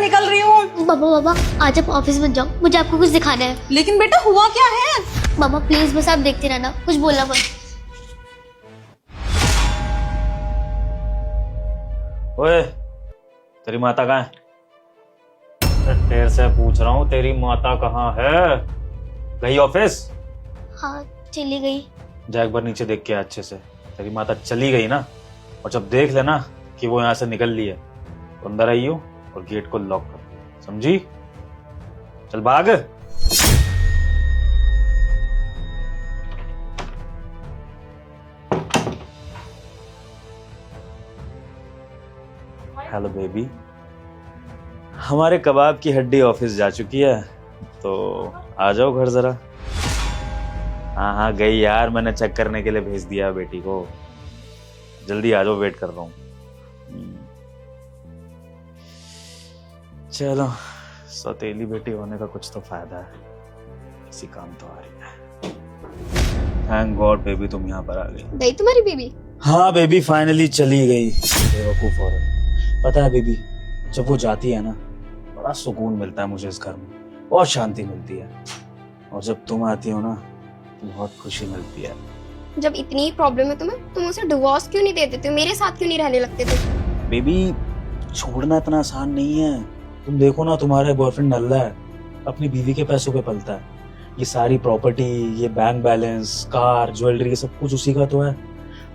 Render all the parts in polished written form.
निकल रही हूँ। बाबा आज आप ऑफिस में जाओ, मुझे आपको कुछ दिखाना है। लेकिन बेटा हुआ क्या है? बाबा प्लीज बस आप देखते रहना, कुछ बोलना मत। ओए, तेरी माता कहाँ है? देर से पूछ रहा हूँ, तेरी माता कहाँ है? गई ऑफिस? हाँ चली गई। जा एक बार नीचे देख के आ अच्छे से। तेरी माता चली गई ना, और जब देख लेना कि वो यहाँ से निकल ली है तो अंदर आइयो और गेट को लॉक कर, समझी? चल भाग। हेलो बेबी, हमारे कबाब की हड्डी ऑफिस जा चुकी है, तो आ जाओ घर जरा। हाँ गई यार, मैंने चेक करने के लिए भेज दिया बेटी को। जल्दी आ जाओ, वेट कर रहा हूँ। चलो, सौतेली बेटी होने का कुछ तो फायदा है, इसी काम तो आ रही है। थैंक गॉड बेबी तुम यहाँ पर आ गई। गई तुम्हारी बेबी? हाँ बेबी फाइनली चली गई। बेवकूफ औरत। पता है बेबी, जब वो जाती है ना, बड़ा सुकून मिलता है मुझे इस घर में, बहुत शांति मिलती है। और जब तुम आती हो ना, तो बहुत खुशी मिलती है। जब इतनी ही प्रॉब्लम है तुम्हें, तुम उसे डिवोर्स क्यों नहीं दे देते? मेरे साथ क्यों नहीं रहने लगते थे? बेबी छोड़ना इतना आसान नहीं है। तुम देखो ना, तुम्हारा बॉयफ्रेंड नल्ला है, अपनी बीवी के पैसों पे पलता है। ये सारी प्रॉपर्टी, ये बैंक बैलेंस, कार, ज्वेलरी, ये सब कुछ उसी का तो है।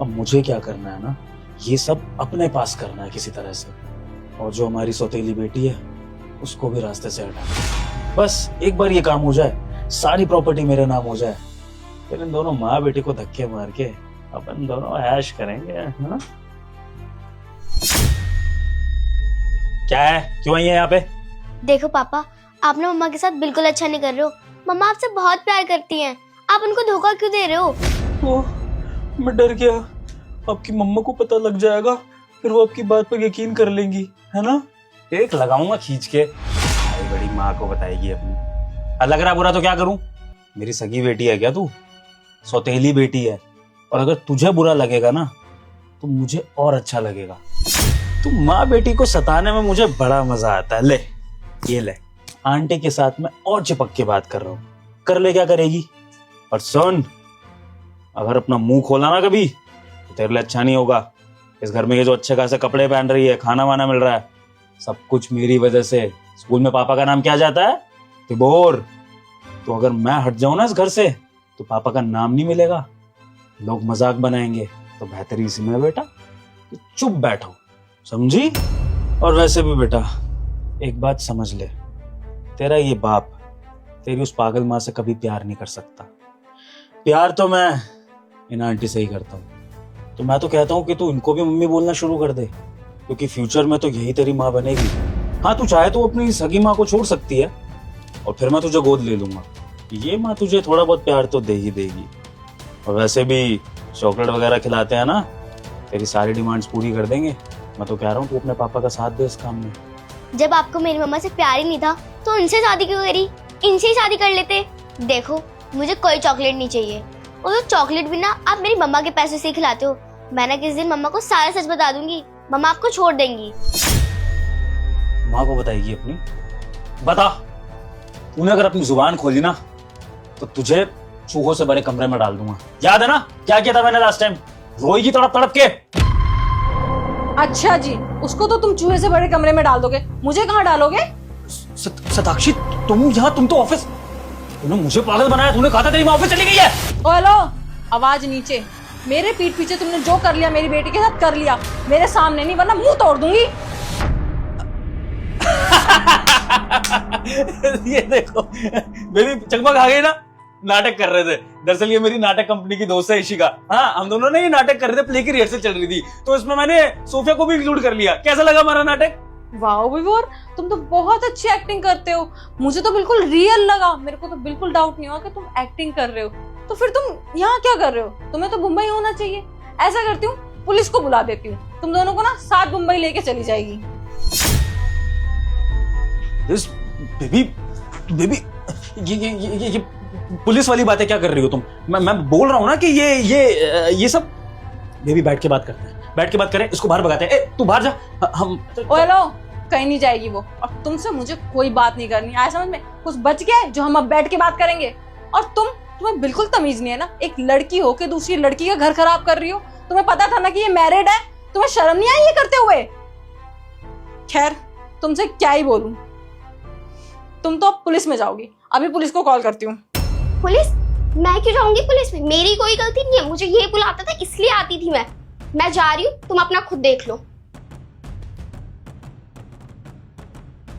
अब मुझे क्या करना है ना, ये सब अपने पास करना है किसी तरह से। और जो हमारी सौतेली बेटी है, उसको भी रास्ते से हटाना। बस एक बार ये काम हो जाए, सारी प्रॉपर्टी मेरे नाम हो जाए, फिर इन दोनों माँ बेटी को धक्के मार के अपन दोनों ऐश करेंगे। हाँ? क्या है, क्यों आई है यहाँ पे? देखो पापा, आप ना मम्मा के साथ बिल्कुल अच्छा नहीं कर रहे हो। मम्मा आपसे बहुत प्यार करती हैं, आप उनको धोखा क्यों दे रहे हो? ओह, मैं डर गया। आपकी मम्मा को पता लग जाएगा, फिर वो आपकी बात पर यकीन कर लेंगी, है ना? एक लगाऊंगा खींच के, बड़ी माँ को बताएगी अपनी। लग रहा बुरा तो क्या करूं? मेरी सगी बेटी है क्या तू? सौतेली बेटी है, और अगर तुझे बुरा लगेगा ना, तो मुझे और अच्छा लगेगा। तू माँ बेटी को सताने में मुझे बड़ा मजा आता है। ले ये ले, आंटी के साथ मैं और चिपक के बात कर रहा हूँ, कर ले क्या करेगी। और सुन, अगर अपना मुंह खोला ना कभी, तो तेरे लिए अच्छा नहीं होगा। इस घर में ये जो अच्छे खासे कपड़े पहन रही है, खाना वाना मिल रहा है, सब कुछ मेरी वजह से। स्कूल में पापा का नाम क्या जाता है? तिबोर। तो अगर मैं हट जाऊं ना इस घर से, तो पापा का नाम नहीं मिलेगा, लोग मजाक बनाएंगे। तो बेहतरी इसी में बेटा, चुप बैठो, समझी? और वैसे भी बेटा एक बात समझ ले, तेरा ये बाप तेरी उस पागल माँ से कभी प्यार नहीं कर सकता। प्यार तो मैं इन आंटी से ही करता हूँ। तो मैं तो कहता हूँ कि तू इनको भी मम्मी बोलना शुरू कर दे, क्योंकि फ्यूचर में तो यही तेरी माँ बनेगी। हाँ तू चाहे तो अपनी सगी माँ को छोड़ सकती है, और फिर मैं तुझे गोद ले लूंगा। ये माँ तुझे थोड़ा बहुत प्यार तो दे ही देगी। और वैसे भी चॉकलेट वगैरह खिलाते हैं ना, तेरी सारी डिमांड्स पूरी कर देंगे। मैं तो कह रहा हूँ तू अपने पापा का साथ दे इस काम में। जब आपको मेरी मम्मा से प्यार ही नहीं था, तो उनसे शादी क्यों करी? इनसे ही शादी कर लेते। देखो मुझे कोई चॉकलेट नहीं चाहिए, और तो चॉकलेट भी ना आप मेरी मम्मा के पैसे से ही खिलाते हो। मैं ना किस दिन मम्मा को सारा सच बता दूंगी, मम्मा आपको छोड़ देंगी। माँ को बताएगी अपनी? बता। तूने अगर अपनी जुबान खोली ना, तो तुझे चूहों से बड़े कमरे में डाल दूंगा। याद है ना क्या किया था मैंने लास्ट टाइम? रोएगी तड़प तड़प के। अच्छा जी, उसको तो तुम चूहे से बड़े कमरे में डाल दोगे, मुझे कहाँ डालोगे? सताक्षी तुम यहाँ, तुम तो ऑफिस। तूने मुझे पागल बनाया, तूने कहा था तेरी माँ ऑफिस चली गई है। ओ हेलो, आवाज नीचे। मेरे पीठ पीछे तुमने जो कर लिया मेरी बेटी के साथ कर लिया, मेरे सामने नहीं, वरना मुंह तोड़ दूंगी। ये देखो मेरी चकमक आ गई ना। नाटक कर रहे थे, दरअसल ये मेरी नाटक कंपनी की दोस्त है इशिका। हाँ हम दोनों ने ये नाटक कर रहे थे, प्ले की रिहर्सल चल रही थी, तो इसमें मैंने सोफिया को भी इंक्लूड कर लिया। कैसा लगा हमारा नाटक? वाह विभोर, तुम तो बहुत अच्छी एक्टिंग करते हो। मुझे तो बिल्कुल रियल लगा, मेरे को तो बिल्कुल डाउट नहीं हुआ कि तुम एक्टिंग कर रहे हो। तो फिर तुम यहाँ क्या कर रहे हो? तुम्हें तो मुंबई होना चाहिए। ऐसा करती हूँ, पुलिस को बुला देती हूँ, तुम दोनों को ना साथ मुंबई लेके चली जाएगी। बेबी बेबी ये पुलिस वाली बातें क्या कर रही हो तुम? मैं बोल रहा हूँ ना कि ये सब। बेबी बैठ के बात करते हैं, बैठ के बात करें, इसको बाहर भगाते हैं। तू बाहर जा। हम ओ हेलो, कहीं नहीं जाएगी वो, और तुमसे मुझे कोई बात नहीं करनी। आया समझ में? कुछ बच गया है जो हम अब बैठ के बात करेंगे? और तुम्हें बिल्कुल तमीज नहीं है ना, एक लड़की हो के दूसरी लड़की का घर खराब कर रही हो। तुम्हें पता था ना कि ये मैरिड है, तुम्हें शर्म नहीं आई ये करते हुए? खैर, तुमसे क्या ही बोलूं, तुम तो अब पुलिस में जाओगी। अभी पुलिस को कॉल करती हूँ। पुलिस? मैं क्यों जाऊंगी पुलिस में? मेरी कोई गलती नहीं है, मुझे ये बुलाता था इसलिए आती थी मैं जा रही हूँ, तुम अपना खुद देख लो।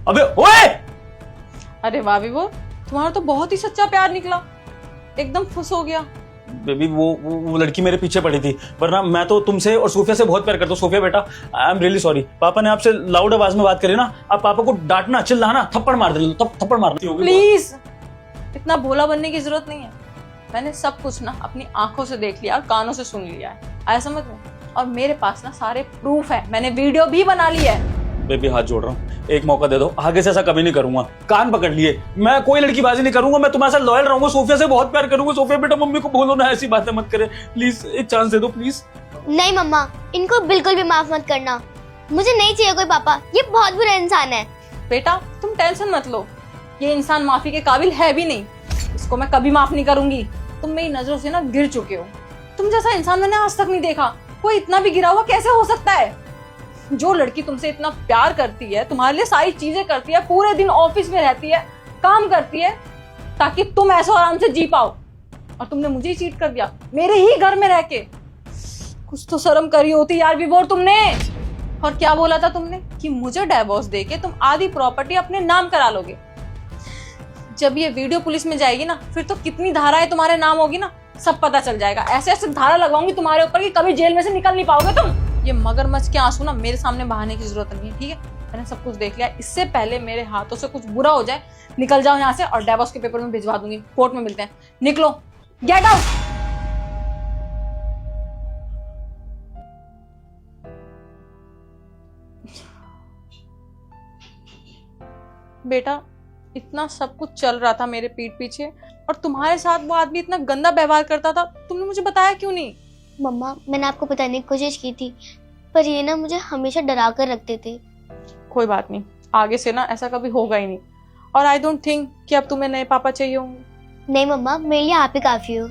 अबे ओए! अरे वाह विभोर, तुम्हारा तो बहुत ही सच्चा प्यार निकला, एकदम खुश हो गया। बेबी वो लड़की मेरे पीछे पड़ी थी, वरना मैं तो तुमसे और सोफिया से बहुत प्यार करता हूँ। सोफिया बेटा, आई एम रियली सॉरी। पापा ने आपसे लाउड आवाज में बात करी ना, आप पापा को डांटना, चिल्लाना, थप्पड़ मार देना, थप्पड़ मारती होगी। प्लीज, इतना भोला बनने की जरूरत नहीं है। मैंने सब कुछ ना अपनी आंखों से देख लिया और कानों से सुन लिया है, आया समझ में? और मेरे पास ना सारे प्रूफ है, मैंने वीडियो भी बना ली है। बेबी हाथ जोड़ रहा हूँ, एक मौका दे दो, आगे से ऐसा कभी नहीं करूंगा। कान पकड़ लिए, मैं कोई लड़कीबाजी नहीं करूंगा, मैं तुम्हारे साथ लॉयल रहूंगा, सोफिया से बहुत प्यार करूंगा। सोफिया बेटा, मम्मी को बोलो ना ऐसी बातें मत करे प्लीज, एक चांस दे दो प्लीज। नहीं मम्मा, इनको बिल्कुल भी माफ मत करना, मुझे नहीं चाहिए कोई पापा, ये बहुत बुरा इंसान है। बेटा तुम टेंशन मत लो, ये इंसान माफी के काबिल है भी नहीं, इसको मैं कभी माफ नहीं करूंगी। तुम मेरी नजरों से ना गिर चुके हो, तुम जैसा इंसान मैंने आज तक नहीं देखा। कोई इतना भी गिरा हुआ कैसे हो सकता है? जो लड़की तुमसे इतना प्यार करती है, तुम्हारे लिए सारी चीजें करती है, पूरे दिन ऑफिस में रहती है, काम करती है ताकि तुम ऐसे आराम से जी पाओ, और तुमने मुझे ही चीट कर दिया मेरे ही घर में रह के। कुछ तो शर्म करी होती यार विभोर तुमने। और क्या बोला था तुमने कि मुझे डिवोर्स देके तुम आधी प्रॉपर्टी अपने नाम करा लोगे। जब ये वीडियो पुलिस में जाएगी ना, फिर तो कितनी धाराएं तुम्हारे नाम होगी ना, सब पता चल जाएगा। ऐसे ऐसे धारा लगवाऊंगी तुम्हारे ऊपर कि कभी जेल में से निकल नहीं पाओगे तुम। ये मगरमच्छ के आंसू ना मेरे सामने बहाने की जरूरत नहीं है, ठीक है? मैंने सब कुछ देख लिया, इससे पहले मेरे हाथों से कुछ बुरा हो जाए, निकल जाओ यहाँ से, और डिवोर्स के पेपर में भिजवा दूंगी, कोर्ट में मिलते हैं। निकलो, गेट आउट। बेटा इतना सब कुछ चल रहा था मेरे पीठ पीछे, और तुम्हारे साथ वो आदमी इतना गंदा व्यवहार करता था, तुमने मुझे बताया क्यों नहीं? मम्मा, मैंने आपको बताने की कोशिश की थी, पर ये ना मुझे हमेशा डरा कर रखते थे। कोई बात नहीं, आगे से ना ऐसा कभी होगा ही नहीं। और आई डोंट थिंक कि अब तुम्हें नए पापा चाहिए होंगे। नहीं मम्मा, मेरे लिए आप ही काफी हो।